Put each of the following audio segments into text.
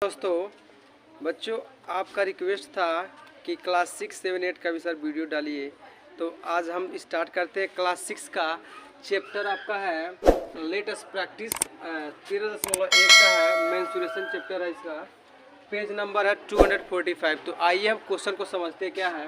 दोस्तों बच्चों, आपका रिक्वेस्ट था कि क्लास 6, 7, 8 का भी सर वीडियो डालिए। तो आज हम स्टार्ट करते हैं। क्लास 6 का चैप्टर आपका है लेट अस प्रैक्टिस 13.1 का है, मेंसुरेशन चैप्टर है। इसका पेज नंबर है 245। तो आइए हम क्वेश्चन को समझते हैं क्या है।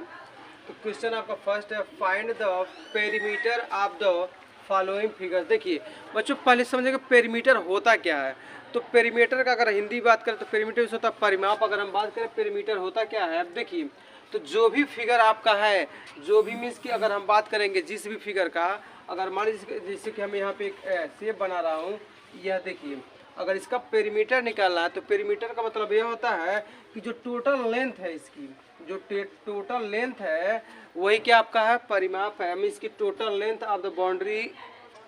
तो क्वेश्चन आपका फर्स्ट है, find the perimeter of the following figures. देखिए बच्चों, पहले समझेंगे पेरीमीटर होता क्या है। तो पेरीमीटर का अगर हिंदी बात करें तो पेरीमीटर होता है परिमाप। अगर हम बात करें पेरीमीटर होता क्या है, अब देखिए तो जो भी फिगर आपका है, जो भी मीन्स की अगर हम बात करेंगे जिस भी फिगर का, अगर मान लीजिए जैसे कि हम यहाँ पे एक शेप बना रहा हूँ, यह देखिए अगर इसका पेरीमीटर निकालना है तो पेरीमीटर का मतलब यह होता है कि जो टोटल लेंथ है इसकी, जो टोटल लेंथ है वही क्या आपका है परिमाप है। मीन्स की total length of the boundary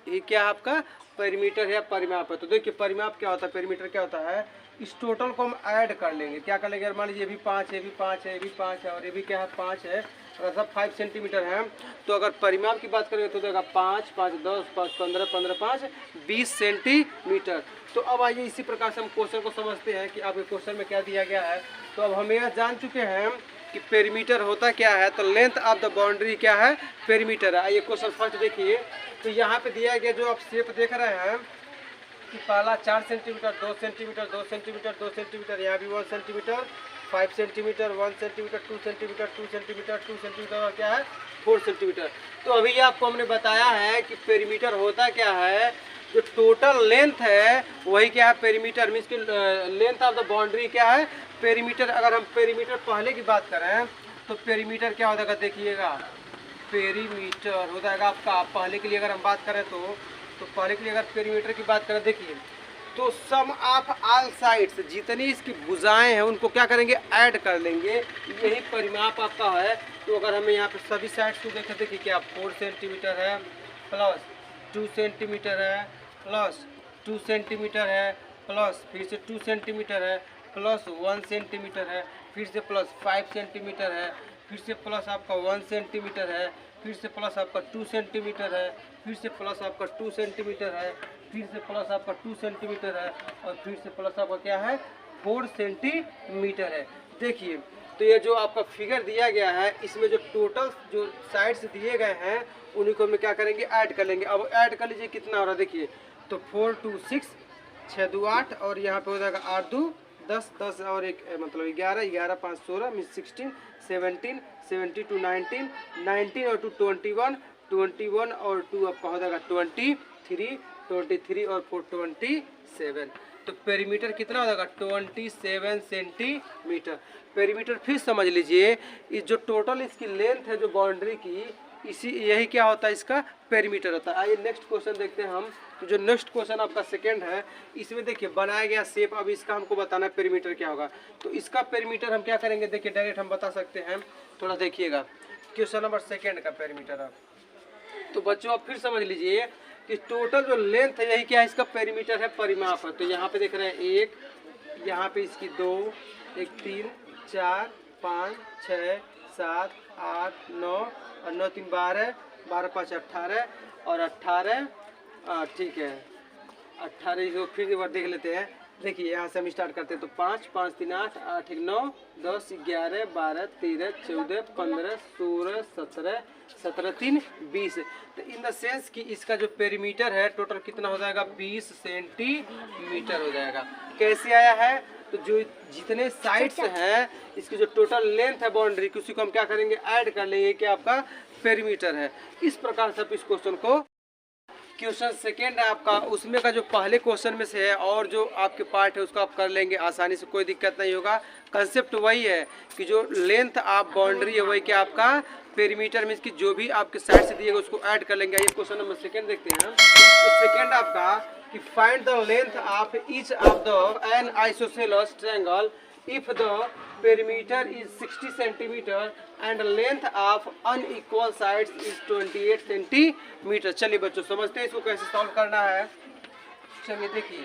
ये क्या आपका पेरीमीटर है, परिमाप है। तो देखिए परिमाप क्या होता है, पेरीमीटर क्या होता है, इस टोटल को हम ऐड कर लेंगे। क्या कर लेंगे, मान लीजिए ये भी 5 है, ये भी 5 है, ये भी 5 है और ये भी क्या है 5 है। अगर सब 5 सेंटीमीटर है तो अगर परिमाप की बात करेंगे तो देगा 5, 5, 10, 5, 15, 15, 5, 20 सेंटीमीटर। तो अब आइए इसी प्रकार से हम क्वेश्चन को समझते हैं कि आपके क्वेश्चन में क्या दिया गया है। तो अब हम यह जान चुके हैं कि पेरीमीटर होता क्या है। तो लेंथ ऑफ द बाउंड्री क्या है, पेरीमीटर है। आइए क्वेश्चन फर्स्ट देखिए। तो यहाँ पे दिया गया जो आप शेप देख रहे हैं कि पहला 4 सेंटीमीटर, 2 सेंटीमीटर, 2 सेंटीमीटर, 2 सेंटीमीटर, यहाँ भी 1 centimetre, 5 centimetre, 1 centimetre, 2 centimetre, 2 centimetre, 2 centimetre और क्या है 4 सेंटीमीटर। तो अभी आपको हमने बताया है कि पेरीमीटर होता क्या है, जो टोटल लेंथ है वही क्या है पेरीमीटर। मीन्स की लेंथ ऑफ द बाउंड्री क्या है पेरीमीटर। अगर हम पेरीमीटर पहले की बात करें तो पेरीमीटर क्या हो जाएगा, देखिएगा पेरीमीटर हो जाएगा आपका पहले के लिए अगर हम बात करें तो पहले के लिए अगर पेरीमीटर की बात करें, देखिए तो सम ऑफ ऑल साइड्स, जितनी इसकी भुजाएं हैं उनको क्या करेंगे ऐड कर लेंगे, यही परिमाप आपका है। तो अगर हमें यहाँ पे सभी साइड्स को देखें, देखिए क्या 4 सेंटीमीटर है प्लस 2 सेंटीमीटर है प्लस 2 सेंटीमीटर है प्लस फिर से 2 सेंटीमीटर है प्लस 1 सेंटीमीटर है फिर से प्लस 5 सेंटीमीटर है फिर से प्लस आपका 1 सेंटीमीटर है फिर से प्लस आपका 2 सेंटीमीटर है फिर से प्लस आपका 2 सेंटीमीटर है फिर से प्लस आपका 2 सेंटीमीटर है और फिर से प्लस आपका क्या है 4 सेंटीमीटर है। देखिए तो ये जो आपका फिगर दिया गया है इसमें जो टोटल जो साइड्स दिए गए हैं उन्हीं को हम क्या करेंगे ऐड कर लेंगे। अब ऐड कर लीजिए कितना हो रहा है, देखिए तो 4, 2, 6, 6, 2, 8 और यहाँ पे हो जाएगा 8, 2, 10, 10 और एक मतलब 11, 11, 5, 16 मीन 16, 17, 17 टू 19, 19 और 2 21, 21 और 2 आपका हो जाएगा 23, 23 और 4 27। तो पेरीमीटर कितना हो जाएगा 27 सेंटीमीटर पेरीमीटर। फिर समझ लीजिए इस जो टोटल इसकी लेंथ है जो बाउंड्री की, इसी यही क्या होता है इसका पेरीमीटर होता है। आइए नेक्स्ट क्वेश्चन देखते हैं हम। तो जो नेक्स्ट क्वेश्चन आपका सेकंड है, इसमें देखिए बनाया गया शेप, अब इसका हमको बताना है पेरीमीटर क्या होगा। तो इसका पेरीमीटर हम क्या करेंगे, देखिए डायरेक्ट हम बता सकते हैं। थोड़ा देखिएगा क्वेश्चन नंबर सेकंड का पेरीमीटर। अब तो बच्चों आप फिर समझ लीजिए कि टोटल जो लेंथ है यही क्या है इसका पेरीमीटर है, परिमाप है। तो यहाँ पे देख रहे हैं 1, यहाँ पे इसकी 2, 1, 3, 4, 5, 6, 7, 8, 9 और 9, 3, 12, 12, 5, 18 और 18 ठीक है 18 इसको फिर एक बार देख लेते हैं। देखिए यहाँ से हम स्टार्ट करते हैं। तो 5, 5, 3, 8, 8, 1, 9, 10, 11, 12, 13, 14, 15, 16, 17, 17, 3, 20। तो इन द सेंस कि इसका जो पेरीमीटर है टोटल कितना हो जाएगा 20 सेंटीमीटर हो जाएगा। कैसे आया है, तो जो जितने साइड्स हैं इसकी जो टोटल लेंथ है बाउंड्री की उसी को हम क्या करेंगे ऐड कर लेंगे कि आपका पेरीमीटर है। इस प्रकार से आप इस क्वेश्चन को, क्वेश्चन सेकेंड है आपका, उसमें का जो पहले क्वेश्चन में से है और जो आपके पार्ट है उसको आप कर लेंगे आसानी से, कोई दिक्कत नहीं होगा। कंसेप्ट वही है कि जो लेंथ आप बाउंड्री है वही क्या आपका पेरीमीटर मीन्स कि जो भी आपके साइड से दिएगा उसको ऐड कर लेंगे। आइए क्वेश्चन नंबर सेकेंड देखते हैं। तो सेकेंड आपका कि find the length of each of the N isosceles triangle if the perimeter is 60 centimeter and length of unequal sides is 28 centimeter। चलिए बच्चों समझते हैं इसको कैसे सॉल्व करना है। चलिए देखिए,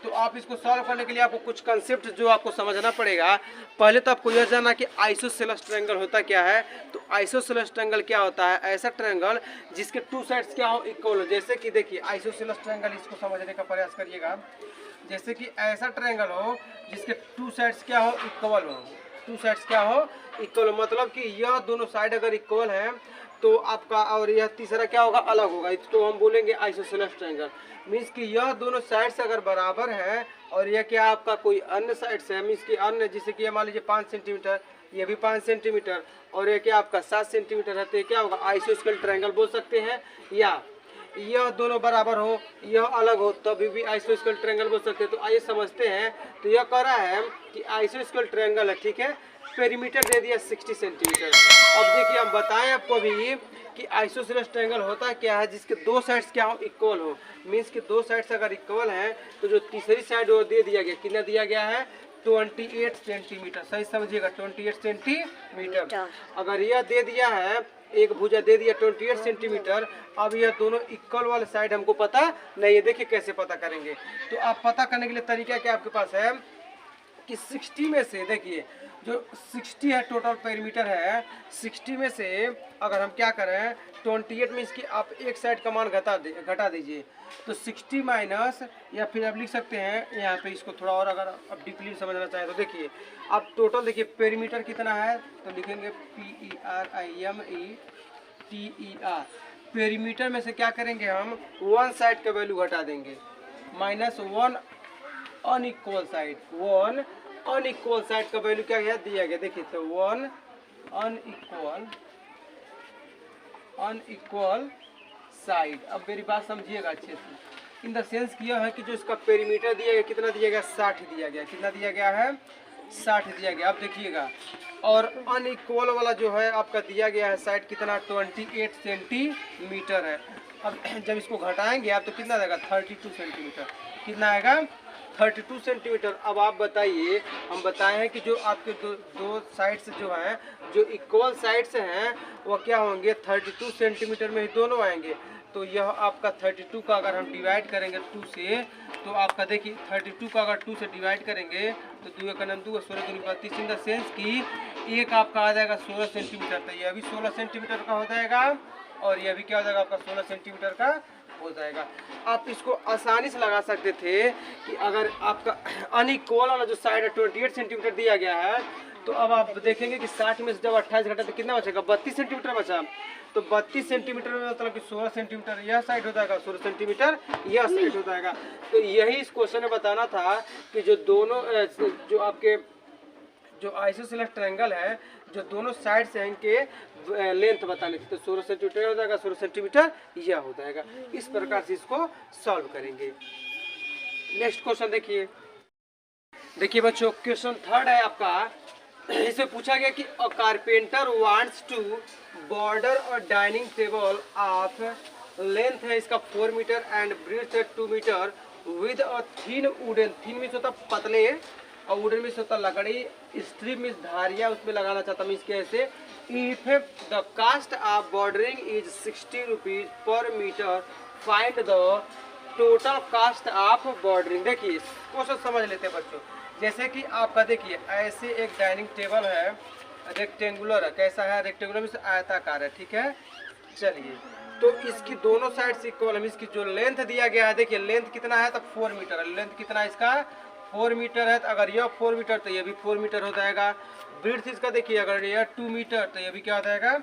तो आप इसको सॉल्व करने के लिए आपको कुछ कंसेप्ट जो आपको समझना पड़ेगा। पहले तो आपको यह जानना कि आइसोसेलेस ट्रायंगल होता क्या है। तो आइसोसेलेस ट्रायंगल क्या होता है, ऐसा ट्रायंगल जिसके टू साइड्स क्या हो इक्वल हो। जैसे कि देखिए आइसोसेलेस ट्रायंगल, इसको समझने का प्रयास करिएगा। जैसे कि ऐसा ट्रायंगल हो जिसके टू साइड्स क्या हो, इक्वल हो, टू साइड्स क्या हो, इक्वल हो, मतलब कि यह दोनों साइड अगर इक्वल है तो आपका, और यह तीसरा क्या होगा, अलग होगा, इसको हम बोलेंगे आइसोसेलेस ट्रायंगल। मीन्स कि यह दोनों साइड से अगर बराबर है और यह क्या आपका कोई अन्य साइड से है, मीन्स कि अन्य, जैसे कि मान लीजिए 5 सेंटीमीटर, ये भी 5 सेंटीमीटर और ये क्या आपका 7 सेंटीमीटर है, तो ये क्या होगा, आइसोस्केल ट्रायंगल बोल सकते हैं। या यह दोनों बराबर हो, यह अलग हो, तभी भी आइसोस्केल ट्रायंगल बोल सकते हैं। तो आइए समझते हैं। तो यह कह रहा है कि आइसोस्केल ट्रायंगल है, ठीक है, पेरीमीटर दे दिया 60 सेंटीमीटर। अब देखिए हम बताएं आपको अभी कि आइसोसेलेस ट्रायंगल होता क्या है, जिसके दो साइड्स क्या हो, इक्वल हो। मीन्स कि दो साइड्स अगर इक्वल हैं तो जो तीसरी साइड वो दे दिया गया, कितना दिया गया है, 28 सेंटीमीटर। सही समझिएगा, 28 सेंटीमीटर। अगर यह दे दिया है, एक भुजा दे दिया 28 सेंटीमीटर। अब यह दोनों इक्वल वाले साइड हमको पता नहीं है, देखिए कैसे पता करेंगे। तो आप पता करने के लिए तरीका क्या आपके पास है कि 60 में से, देखिए जो 60 है टोटल पेरीमीटर है, 60 में से अगर हम क्या करें, 28 मीन्स कि आप एक साइड का मान घटा दीजिए, तो 60 माइनस, या फिर आप लिख सकते हैं यहाँ पे इसको थोड़ा और अगर आप डीपली समझना चाहें तो देखिए आप टोटल देखिए पेरीमीटर कितना है, तो लिखेंगे PERIMETER। पेरीमीटर में से क्या करेंगे हम, वन साइड का वैल्यू घटा देंगे, minus one unequal side, one unequal side का वैल्यू क्या है दिया गया, देखिए तो वन अनइक्वल साइड। अब मेरी बात समझिएगा अच्छे से, इन द सेंस यह है कि जो इसका पेरीमीटर दिया गया, कितना दिया गया, 60 दिया गया, कितना दिया गया है, 60 दिया गया। अब देखिएगा, और अनइक्वल वाला जो है आपका दिया गया है साइड कितना, 28 सेंटीमीटर है। अब जब इसको घटाएंगे आप तो कितना आएगा, 32 सेंटीमीटर, कितना आएगा, 32 सेंटीमीटर। अब आप बताइए, हम बताए हैं कि जो आपके दो साइड्स जो हैं, जो इक्वल साइड्स हैं वो क्या होंगे, 32 सेंटीमीटर में ही दोनों आएंगे। तो यह आपका 32 का अगर हम डिवाइड करेंगे 2 से, तो आपका देखिए 32 का अगर 2 से डिवाइड करेंगे तो 2 का 2 16 दूनी 32, इन द सेंस कि एक आपका आ जाएगा 16 सेंटीमीटर। तो यह भी 16 सेंटीमीटर का हो जाएगा और यह भी क्या हो जाएगा आपका 16 सेंटीमीटर का हो जाएगा। आप इसको आसानी से लगा सकते थे कि अगर आपका अनइक्वल वाला जो साइड है 28 सेंटीमीटर दिया गया है, तो अब आप देखेंगे कि 60 में से जब 28 घटा तो कितना बचेगा, 32 सेंटीमीटर बचा। तो 32 सेंटीमीटर में मतलब कि 16 सेंटीमीटर यह साइड हो जाएगा, 16 सेंटीमीटर यह साइड हो जाएगा। तो यही इस क्वेश्चन में बताना था कि जो दोनों जो आपके जो आइसोसेलेस ट्रायंगल है, जो दोनों साइड से इनके लेंथ बताने थी, तो 16 सेंटीमीटर हो जाएगा, 16 सेंटीमीटर यह हो जाएगा। इस प्रकार से इसको सॉल्व करेंगे। नेक्स्ट क्वेश्चन देखिए बच्चों, क्वेश्चन थर्ड है आपका। इसमें पूछा गया कि a carpenter wants to border और डाइनिंग टेबल ऑफ लेंथ है इसका 4 मीटर एंड ब्रेड्थ है 2 metre with a thin wooden, thin means होता पतले और वुडन मीन्स होता लकड़ी, स्ट्रिप मीन्स धारियां उसमें लगाना चाहता, मीन्स कैसे, if the cost of bordering is 60 rupees per metre, find the total cost of bordering. देखिए क्वेश्चन समझ लेते हैं बच्चों। जैसे कि आपका देखिए ऐसे एक डाइनिंग टेबल है, रेक्टेंगुलर है, कैसा है, रेक्टेंगुलर में आयताकार है, ठीक है। चलिए, तो इसकी दोनों साइड से इक्वल है, इसकी जो लेंथ दिया गया है, देखिए लेंथ कितना है, तो 4 मीटर है, लेंथ कितना है इसका, 4 मीटर है। तो अगर यह 4 मीटर तो ये भी 4 मीटर हो जाएगा। ब्रेड्थ इसका देखिए, अगर यह 2 मीटर तो ये भी क्या हो जाएगा,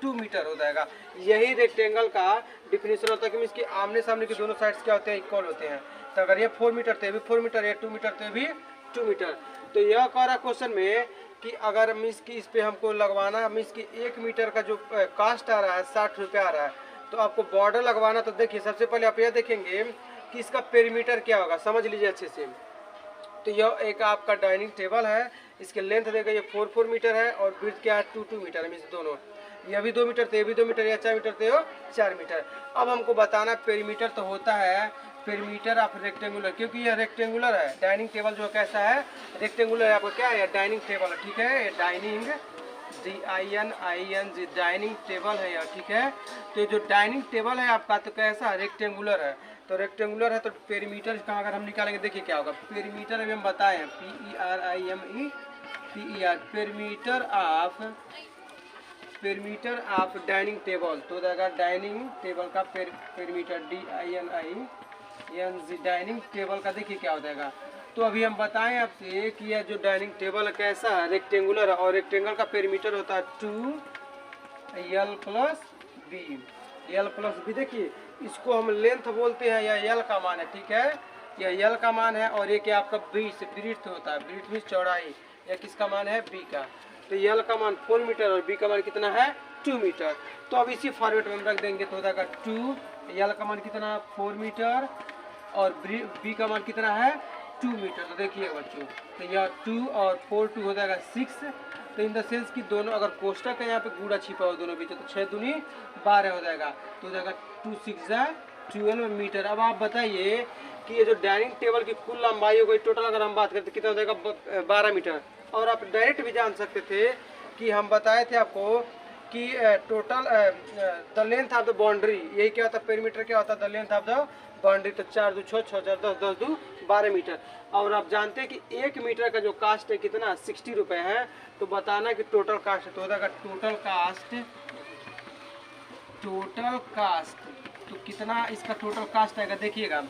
2 मीटर हो जाएगा। यही रेक्टेंगल का डिफिनेशन होता है कि इसके आमने सामने के दोनों साइड्स क्या होते हैं, इक्वल होते हैं। तो अगर ये 4 मीटर तो ये भी 4 मीटर, ये 2 मीटर तो ये भी 2 मीटर। तो यह कह रहा क्वेश्चन में कि अगर मीन्स की इस पे हमको लगवाना, मीन्स की 1 मीटर का जो कास्ट आ रहा है 60 रुपया आ रहा है, तो आपको बॉर्डर लगवाना। तो देखिए सबसे पहले आप यह देखेंगे कि इसका पेरीमीटर क्या होगा, समझ लीजिए अच्छे से। तो यह एक आपका डाइनिंग टेबल है, इसके लेंथ देखिए ये 4 मीटर है और ब्रेड्थ क्या है 2 मीटर है, मीन्स दोनों, यह भी 2 मीटर तो ये भी 2 मीटर, या 4 मीटर तो ये 4 मीटर। अब हमको बताना पेरीमीटर तो होता है पेरीमीटर ऑफ रेक्टेंगुलर, क्योंकि यह रेक्टेंगुलर है। डाइनिंग टेबल जो कैसा है, रेक्टेंगुलर है, आपका क्या है, डाइनिंग टेबल है, ठीक है। ये डाइनिंग DINING डाइनिंग टेबल है यह, ठीक है। तो जो डाइनिंग टेबल है आपका तो कैसा रेक्टेंगुलर है, तो रेक्टेंगुलर है तो पेरीमीटर का अगर हम निकालेंगे देखिए क्या होगा, पेरीमीटर अभी हम बताए PERIMETER, perimeter of dining table, तो अगर डाइनिंग टेबल का perimeter DINING NG dining table का देखिए क्या हो जाएगा। तो अभी हम बताएं आपसे कि यह जो डाइनिंग टेबल कैसा है, रेक्टेंगुलर है और रेक्टेंगल का पेरीमीटर होता है 2L plus B. L plus B देखिए इसको हम लेंथ बोलते हैं, यह L का मान है, ठीक है, यह L का मान है। और ये क्या आपका ब्रीथ होता है, ब्रीथ मीन्स चौड़ाई, यह किसका मान है, B का। तो L का मान 4 मीटर और B का मान कितना है 2 मीटर। तो अब इसी फॉर्मेट में हम रख देंगे तो हो जाएगा 2, L का मान कितना 4 मीटर और B का मान कितना है 2 मीटर। तो देखिए बच्चों, तो यह 2 और 4 2 हो जाएगा 6। तो इन द सेंस कि दोनों अगर कोष्टक है यहाँ पे गुड़ा छिपा हो दोनों बीच, तो 6 दूनी 12 हो जाएगा। तो हो जाएगा 2 6 12 मीटर। अब आप बताइए कि ये जो डाइनिंग टेबल की कुल लंबाई हो गई टोटल, अगर हम बात करते तो कितना हो जाएगा 12 मीटर। और आप डायरेक्ट भी जान सकते थे कि हम बताए थे आपको कि total the length of the boundary, यही क्या होता है पेरीमीटर, क्या होता है the length of the boundary. तो 4 2 6 6 4 10 10 2 12 मीटर। और आप जानते हैं कि 1 मीटर का जो कास्ट है कितना 60 रुपये है। तो बताना कि टोटल कास्ट है, तो हो जाएगा टोटल कास्ट तो कितना इसका टोटल कास्ट आएगा देखिएगा।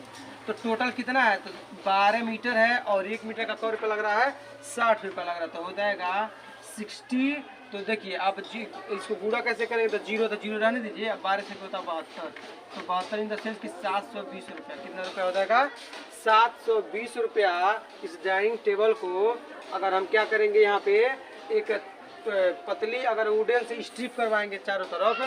तो टोटल कितना है, तो 12 मीटर है और 1 मीटर का 100 रुपये लग रहा है, 60 रुपये लग रहा है। तो हो जाएगा 60। तो देखिए आप इसको गुणा कैसे करेंगे, तो जीरो रहने दीजिए। अब 12 से होता है 72, तो 72 इन द सेंस कि 720 रुपया। कितना रुपया हो जाएगा 720 रुपया। इस डाइनिंग टेबल को अगर हम क्या करेंगे, यहाँ पे एक पतली अगर वुडन से स्ट्रिप करवाएंगे चारों तरफ,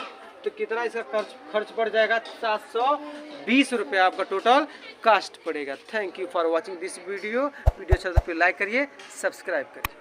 तो कितना इसका खर्च पड़ जाएगा 720 रुपया आपका टोटल कास्ट पड़ेगा। Thank you for watching this video अच्छा तो फिर लाइक करिए, सब्सक्राइब करिए।